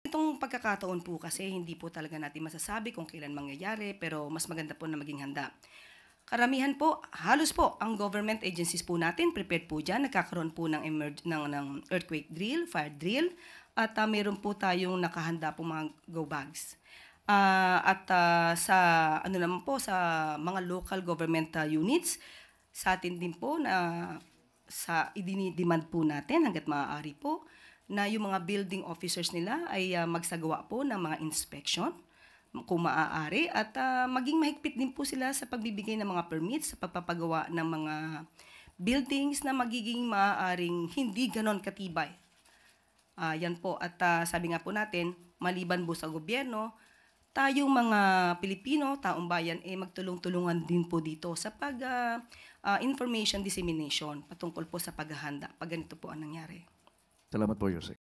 Itong pagkakataon po kasi hindi po talaga natin masasabi kung kailan mangyayari, pero mas maganda po na maging handa. Karamihan po, halos po, ang government agencies po natin prepared po diyan, nagkakaroon po ng earthquake drill, fire drill, at meron po tayong nakahanda po mga go bags. Sa ano naman po sa mga local government units, sa atin din po na sa idini-demand po natin hangga't maaari po na yung mga building officers nila ay magsagawa po ng mga inspection kung maaari at maging mahigpit din po sila sa pagbibigay ng mga permits sa pagpapagawa ng mga buildings na magiging maaaring hindi ganon katibay. Yan po at sabi nga po natin, maliban po sa gobyerno, tayong mga Pilipino, taong bayan, magtulong-tulungan din po dito sa information dissemination patungkol po sa paghahanda pag ganito po ang nangyari. Salamat po, Yusek.